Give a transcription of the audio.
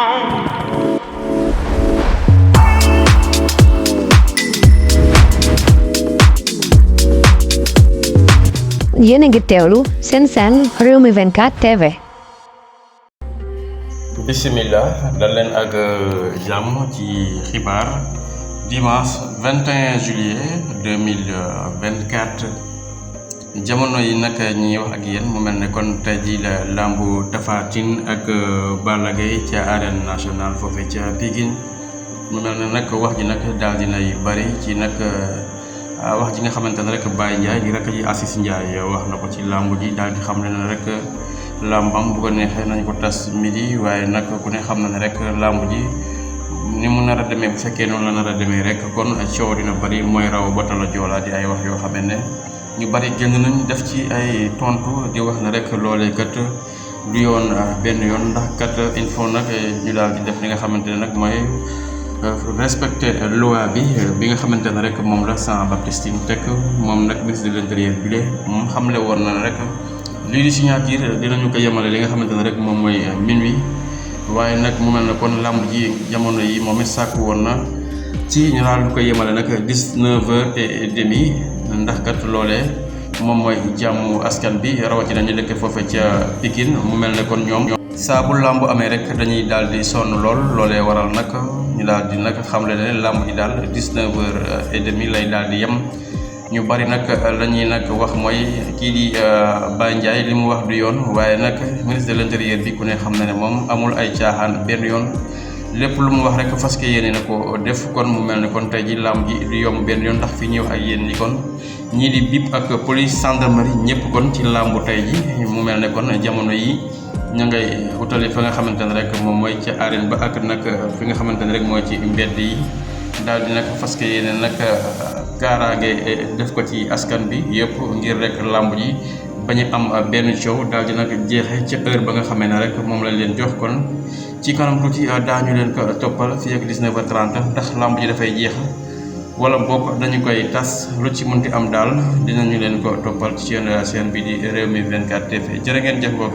yéen a ngi teewlu seen Rewmi 24 TV. bismillah dal leen ak jàmm ci xibaar dimanche 21 juillet 2024 jamono yi nag ñi wax ak yéen mu mel ne kon tey ji la lambu Tapha Tine ak Balla Gaye ca arène nationale foofu ca Pikine mu mel ne nag wax ji nag daal dinay bari ci nag wax ji nga xamante ne rek Baye Ndiaye di rek ji Assis Ndiaye wax na ko ci lambu ji daal di xam ne rek lambam bu ko neexee nañ ko tas midi waaye nag ku ne xam na ne rek lamb ji ni mu nar a demee bu fekkee noonu la nar a demee rek kon coow dina bari mooy raw batala joola di ay wax yoo xam ne ñu bari génn nañ def ci ay tontu di wax ne rek loolee kat du yoon benn yoon ndax kat il faut nag ñu daal di def li nga xamante ne nag mooy respecter loi bi nga xamante ne rek moom la Jean-Baptiste Tine teg moom nag ministre de l'intérieur bi le moom xamle woon na rek lii di signature dinañu ko yemale li nga xamante ne rek moom mooy minuit waaye nag mu mel ne kon làmb ji jamono yi moom it sàkku woon na ci ñu daal du ko yemale nag 19h30 ndax kat loolee moom mooy jàmmu askan bi rawatina ñu dëkk foofu ca Pikine mu mel ne kon ñoom saa bu làmb amee rek dañuy daal di sonn lool loolee waral nag ñu daal di nag xamle ne làmb ji daal 19h30 lay daal di yem. ñu bari nag la ñuy nag wax mooy kii di Baye Ndiaye li mu wax du yoon waaye nag ministre de l'intérieur bi ku ne xam na ne moom amul ay caaxaan benn yoon lépp lu mu wax rek fas yéene na ko def kon mu mel ne kon tey ji làmb ji du yomb benn yoon ndax fi ñëw ak yéen ni kon ñii di BIP ak police gendarmerie ñëpp kon ci làmbu tey ji mu mel ne kon jamono yi ña ngay utali fa nga xamante ne rek moom mooy ci arène ba ak nag fi nga xamante ne rek mooy ci mbedd yi daal di nag fas yéene nag kaaraange def ko ci askan bi yëpp ngir rek làmb ji bañ a am benn coow daal di nag jeexe ca heure ba nga xamee ne rek moom lañ leen jox kon ci kanam tuuti daañu leen ko toppal fii ak 19h30 ndax làmb ji dafay jeex wala boog dañu koy tas lu ci mënti am daal dinañu leen ko toppal ci seen bi di Rewmi 24 TV jërë ngeen jëf mbokk